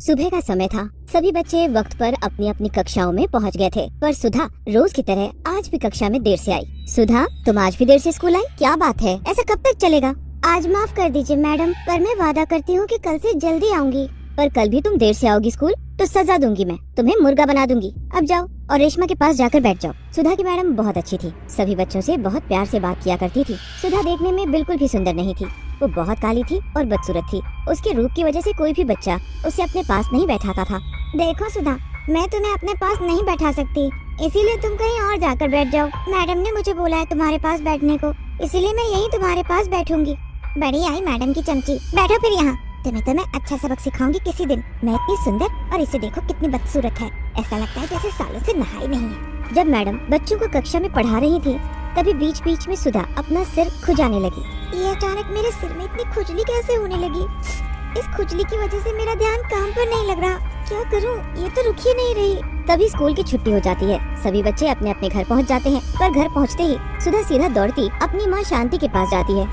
सुबह का समय था। सभी बच्चे वक्त पर अपनी अपनी कक्षाओं में पहुंच गए थे, पर सुधा रोज की तरह आज भी कक्षा में देर से आई। सुधा, तुम आज भी देर से स्कूल आई? क्या बात है, ऐसा कब तक चलेगा? आज माफ कर दीजिए मैडम, पर मैं वादा करती हूँ कि कल से जल्दी आऊंगी। पर कल भी तुम देर से आओगी स्कूल तो सजा दूंगी, मैं तुम्हें मुर्गा बना दूंगी। अब जाओ और रेशमा के पास जाकर बैठ जाओ। सुधा की मैडम बहुत अच्छी थी, सभी बच्चों से बहुत प्यार से बात किया करती थी। सुधा देखने में बिल्कुल भी सुंदर नहीं थी, वो बहुत काली थी और बदसूरत थी। उसके रूप की वजह से कोई भी बच्चा उसे अपने पास नहीं बैठाता था। देखो सुधा, मैं तुम्हें अपने पास नहीं बैठा सकती, इसीलिए तुम कहीं और जाकर बैठ जाओ। मैडम ने मुझे बोला है तुम्हारे पास बैठने को, इसीलिए मैं यहीं तुम्हारे पास बैठूंगी। बड़ी आई मैडम की चमची, बैठो फिर यहाँ। तुम्हें तो मैं अच्छा सबक सिखाऊंगी किसी दिन। मैं इतनी सुंदर और इसे देखो कितनी बदसूरत है, ऐसा लगता है जैसे सालों से नहाई नहीं है। जब मैडम बच्चों को कक्षा में पढ़ा रही थी, तभी बीच बीच में सुधा अपना सिर खुजाने लगी। ये अचानक मेरे सिर में इतनी खुजली कैसे होने लगी? इस खुजली की वजह से मेरा ध्यान काम पर नहीं लग रहा। क्या करूं? ये तो रुक ही नहीं रही। तभी स्कूल की छुट्टी हो जाती है, सभी बच्चे अपने अपने घर पहुंच जाते हैं। पर घर पहुंचते ही सुधा सीधा दौड़ती अपनी माँ शांति के पास जाती है।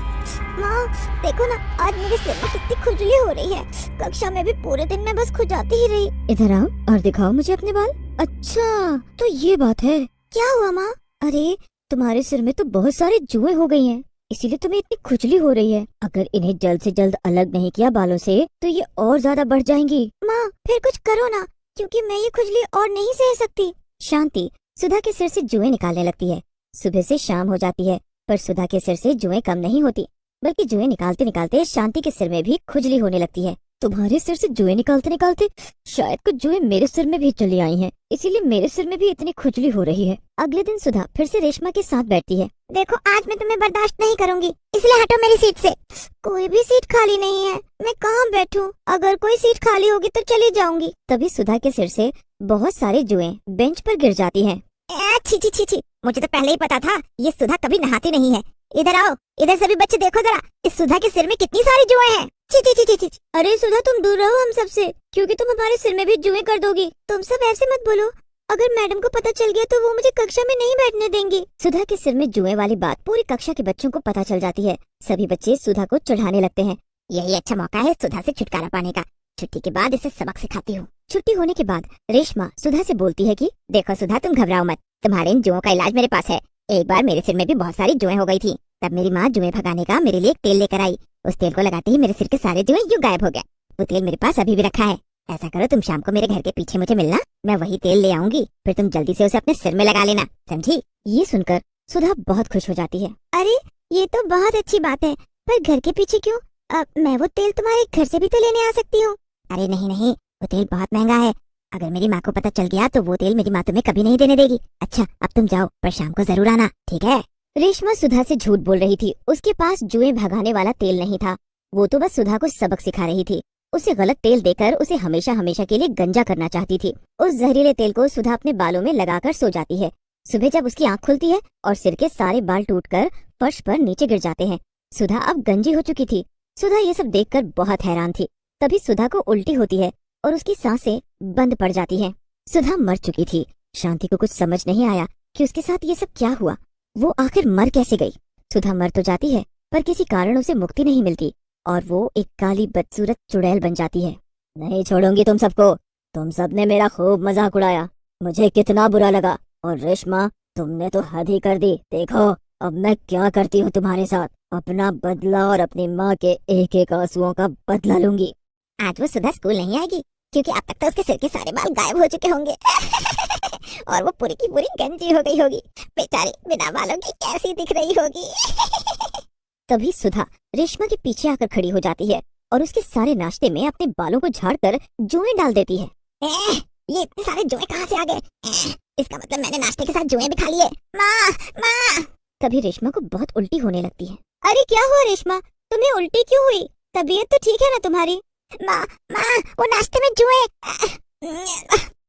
माँ देखो ना, आज मेरे सिर में कितनी खुजली हो रही है। कक्षा में भी पूरे दिन मैं बस खुजाती ही रही। इधर आओ और दिखाओ मुझे अपने बाल। अच्छा तो ये बात है। क्या हुआ माँ? अरे तुम्हारे सिर में तो बहुत सारे जुएं हो गई हैं, इसीलिए तुम्हें इतनी खुजली हो रही है। अगर इन्हें जल्द से जल्द अलग नहीं किया बालों से तो ये और ज्यादा बढ़ जाएंगी। माँ फिर कुछ करो ना, क्योंकि मैं ये खुजली और नहीं सह सकती। शांति सुधा के सिर से जुएं निकालने लगती है। सुबह से शाम हो जाती है, पर सुधा के सिर से जुएं कम नहीं होती, बल्कि जुएं निकालते निकालते शांति के सिर में भी खुजली होने लगती है। तुम्हारे सिर से जुएं निकालते निकालते शायद कुछ जुएं मेरे सिर में भी चली आई हैं, इसीलिए मेरे सिर में भी इतनी खुजली हो रही है। अगले दिन सुधा फिर से रेशमा के साथ बैठती है। देखो आज मैं तुम्हें बर्दाश्त नहीं करूंगी, इसलिए हटो मेरी सीट से। कोई भी सीट खाली नहीं है, मैं कहाँ बैठूं? अगर कोई सीट खाली होगी तो चली जाऊंगी। तभी सुधा के सिर से बहुत सारे जुएं बेंच पर गिर जाती हैं। छी छी छी छी, मुझे तो पहले ही पता था ये सुधा कभी नहाती नहीं है। इधर आओ, इधर सभी बच्चे देखो जरा, इस सुधा के सिर में कितनी सारी जुएं हैं। ची ची ची ची ची। अरे सुधा तुम दूर रहो हम सबसे, क्योंकि तुम हमारे सिर में भी जुएं कर दोगी। तुम सब ऐसे मत बोलो, अगर मैडम को पता चल गया तो वो मुझे कक्षा में नहीं बैठने देंगी। सुधा के सिर में जुएं वाली बात पूरी कक्षा के बच्चों को पता चल जाती है। सभी बच्चे सुधा को चिढ़ाने लगते हैं। यही अच्छा मौका है सुधा से छुटकारा पाने का। छुट्टी के बाद इसे सबक सिखाती हूँ। छुट्टी होने के बाद रेशमा सुधा से बोलती है कि देखो सुधा, तुम घबराओ मत, तुम्हारे इन जुओं का इलाज मेरे पास है। एक बार मेरे सिर में भी बहुत सारी जुएं हो गई थी, तब मेरी माँ जुएं भगाने का मेरे लिए एक तेल लेकर आई। उस तेल को लगाते ही मेरे सिर के सारे जुएं यूं गायब हो गए। वो तेल मेरे पास अभी भी रखा है। ऐसा करो, तुम शाम को मेरे घर के पीछे मुझे मिलना, मैं वही तेल ले आऊंगी, फिर तुम जल्दी से उसे अपने सिर में लगा लेना, समझी? ये सुनकर सुधा बहुत खुश हो जाती है। अरे ये तो बहुत अच्छी बात है, पर घर के पीछे क्यों? मैं वो तेल तुम्हारे घर से भी तो लेने आ सकती हूँ। अरे नहीं नहीं, वो तेल बहुत महंगा है, अगर मेरी माँ को पता चल गया तो वो तेल मेरी माँ तुम्हें कभी नहीं देने देगी। अच्छा अब तुम जाओ, पर शाम को जरूर आना, ठीक है? रेशमा सुधा से झूठ बोल रही थी, उसके पास जुएं भगाने वाला तेल नहीं था। वो तो बस सुधा को सबक सिखा रही थी। उसे गलत तेल देकर उसे हमेशा हमेशा के लिए गंजा करना चाहती थी। उस जहरीले तेल को सुधा अपने बालों में लगाकर सो जाती है। सुबह जब उसकी आंख खुलती है और सिर के सारे बाल टूटकर फर्श पर नीचे गिर जाते हैं। सुधा अब गंजी हो चुकी थी। सुधा ये सब देखकर बहुत हैरान थी। तभी सुधा को उल्टी होती है और उसकी सांसें बंद पड़ जाती हैं। सुधा मर चुकी थी। शांति को कुछ समझ नहीं आया कि उसके साथ ये सब क्या हुआ। वो आखिर मर कैसे गई? सुधा मर तो जाती है, पर किसी कारण उसे मुक्ति नहीं मिलती और वो एक काली बदसूरत चुड़ैल बन जाती है। नहीं छोड़ूंगी तुम सबको, तुम सबने मेरा खूब मजाक उड़ाया, मुझे कितना बुरा लगा। और रेशमा, तुमने तो हद ही कर दी। देखो अब मैं क्या करती हूँ तुम्हारे साथ। अपना बदला और अपनी माँ के एक एक आंसुओं का बदला लूंगी। आज वो सुधा स्कूल नहीं आएगी, क्योंकि अब तक तो उसके सिर के सारे बाल गायब हो चुके होंगे और वो पूरी की पूरी गंजी हो गई होगी। बेचारी बिना बालों की कैसी दिख रही होगी तभी सुधा रेशमा के पीछे आकर खड़ी हो जाती है और उसके सारे नाश्ते में अपने बालों को झाड़कर जुएं डाल देती है। ये इतने सारे जुएं कहाँ से आ गए? इसका मतलब मैंने नाश्ते के साथ जुएं भी खा लिए। माँ माँ। तभी रेशमा को बहुत उल्टी होने लगती है। अरे क्या हुआ रेशमा, तुम्हें उल्टी क्यों हुई? तबीयत तो ठीक है ना तुम्हारी? माँ माँ, वो नाश्ते में जुएं।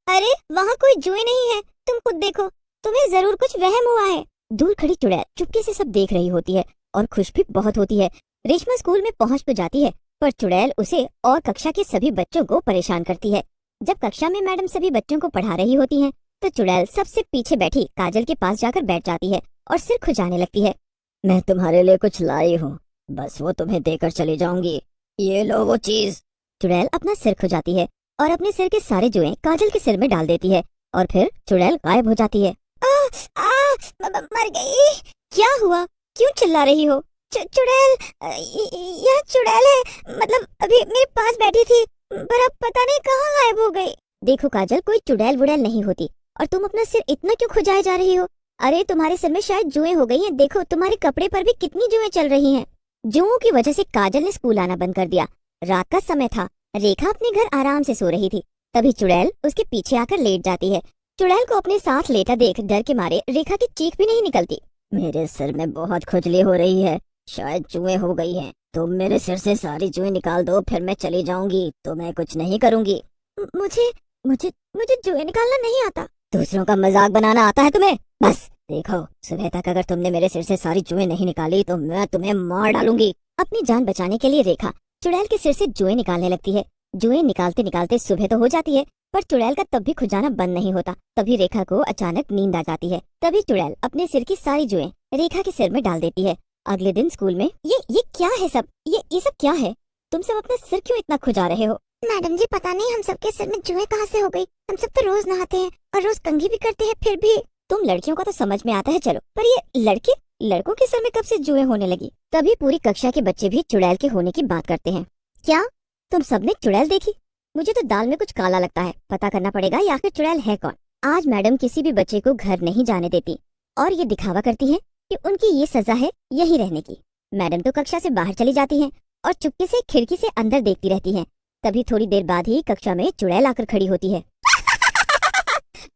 अरे वहाँ कोई जुएं नहीं है, तुम खुद देखो, तुम्हें जरूर कुछ वहम हुआ है। दूर खड़ी चुड़ैल चुपके से सब देख रही होती है और खुश भी बहुत होती है। रेशमा स्कूल में पहुंच तो जाती है, पर चुड़ैल उसे और कक्षा के सभी बच्चों को परेशान करती है। जब कक्षा में मैडम सभी बच्चों को पढ़ा रही होती हैं, तो चुड़ैल सबसे पीछे बैठी काजल के पास जाकर बैठ जाती है और सिर खुजाने लगती है। मैं तुम्हारे लिए कुछ लाई हूँ, बस वो तुम्हें देकर चली जाऊंगी। ये लो वो चीज। चुड़ैल अपना सिर खुजाती है और अपने सिर के सारे जुएं काजल के सिर में डाल देती है और फिर चुड़ैल गायब हो जाती है। मर गई। क्या हुआ, क्यों चिल्ला रही हो? चुड़ैल, यह चुड़ैल है, मतलब अभी मेरे पास बैठी थी, पर अब पता नहीं कहाँ गायब हो गई। देखो काजल, कोई चुड़ैल वुड़ैल नहीं होती, और तुम अपना सिर इतना क्यों खुजाए जा रही हो? अरे तुम्हारे सिर में शायद जुएं हो गई हैं। देखो तुम्हारे कपड़े पर भी कितनी जुएं चल रही हैं। जुओं की वजह से काजल ने स्कूल आना बंद कर दिया। रात का समय था, रेखा अपने घर आराम से सो रही थी, तभी चुड़ैल उसके पीछे आकर लेट जाती है। चुड़ैल को अपने साथ लेटा देख डर के मारे रेखा की चीख भी नहीं निकलती। मेरे सिर में बहुत खुजली हो रही है, शायद जुएं हो गई हैं। तुम मेरे सिर से सारी जुएं निकाल दो, फिर मैं चली जाऊंगी, तो मैं कुछ नहीं करूंगी। मुझे मुझे मुझे जुएं निकालना नहीं आता। दूसरों का मजाक बनाना आता है तुम्हें? बस देखो, सुबह तक अगर तुमने मेरे सिर से सारी जुएं नहीं निकाली तो मैं तुम्हें मार डालूंगी। अपनी जान बचाने के लिए रेखा चुड़ैल के सिर से जुएं निकालने लगती है। जुएं निकालते निकालते सुबह तो हो जाती है, पर चुड़ैल का तब भी खुजाना बंद नहीं होता। तभी रेखा को अचानक नींद आ जाती है। तभी चुड़ैल अपने सिर की सारी जुएं रेखा के सिर में डाल देती है। अगले दिन स्कूल में ये क्या है सब? ये सब क्या है? तुम सब अपना सिर क्यों इतना खुजा रहे हो? मैडम जी पता नहीं हम सबके सिर में जुएं कहाँ से हो गई। हम सब तो रोज नहाते हैं और रोज कंघी भी करते हैं, फिर भी। तुम लड़कियों का तो समझ में आता है चलो, पर ये लड़कों के सिर में कब से जुएं होने लगी? तभी पूरी कक्षा के बच्चे भी चुड़ैल के होने की बात करते हैं। क्या तुम सबने चुड़ैल देखी? मुझे तो दाल में कुछ काला लगता है, पता करना पड़ेगा ये आखिर चुड़ैल है कौन। आज मैडम किसी भी बच्चे को घर नहीं जाने देती और ये दिखावा करती है कि उनकी ये सजा है यही रहने की। मैडम तो कक्षा से बाहर चली जाती हैं और चुपके से खिड़की से अंदर देखती रहती हैं। तभी थोड़ी देर बाद ही कक्षा में चुड़ैल आकर खड़ी होती है।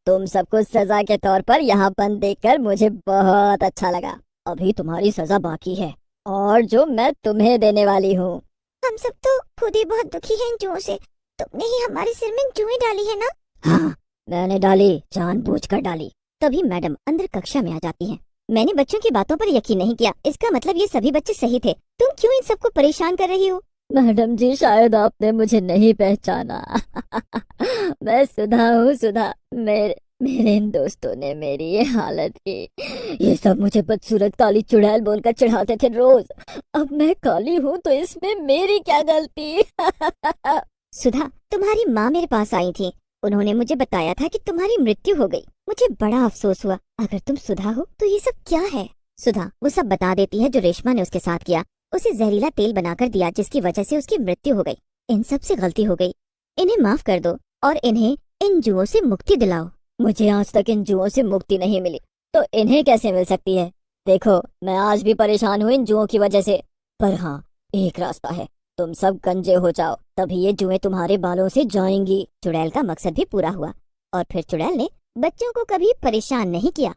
तुम सबको सजा के तौर पर यहाँ बंद देखकर मुझे बहुत अच्छा लगा। अभी तुम्हारी सजा बाकी है, और जो मैं तुम्हें देने वाली हूँ। हम सब तो खुद ही बहुत दुखी हैं इन जुओं से। तुमने ही हमारे सिर में जुएं डाली है ना? हाँ, मैंने डाली, जानबूझकर डाली। तभी मैडम अंदर कक्षा में आ जाती हैं। मैंने बच्चों की बातों पर यकीन नहीं किया, इसका मतलब ये सभी बच्चे सही थे। तुम क्यों इन सबको परेशान कर रही हो? मैडम जी शायद आपने मुझे नहीं पहचाना। मैं सुधा हूँ, सुधा। मेरे इन दोस्तों ने मेरी ये हालत की। ये सब मुझे बदसूरत काली चुड़ैल बोलकर चढ़ाते थे रोज। अब मैं काली हूँ तो इसमें मेरी क्या गलती? सुधा, तुम्हारी माँ मेरे पास आई थी। उन्होंने मुझे बताया था कि तुम्हारी मृत्यु हो गई। मुझे बड़ा अफसोस हुआ। अगर तुम सुधा हो तो ये सब क्या है? सुधा वो सब बता देती है जो रेशमा ने उसके साथ किया। उसे जहरीला तेल बनाकर दिया जिसकी वजह से उसकी मृत्यु हो गई। इन सब से गलती हो गई, इन्हें माफ कर दो और इन्हें इन जुओं से मुक्ति दिलाओ। मुझे आज तक इन जुओं से मुक्ति नहीं मिली, तो इन्हें कैसे मिल सकती है? देखो मैं आज भी परेशान हूँ इन जुओं की वजह से, पर हाँ एक रास्ता है, तुम सब गंजे हो जाओ, तभी ये जुएं तुम्हारे बालों से जाएंगी। चुड़ैल का मकसद भी पूरा हुआ और फिर चुड़ैल ने बच्चों को कभी परेशान नहीं किया।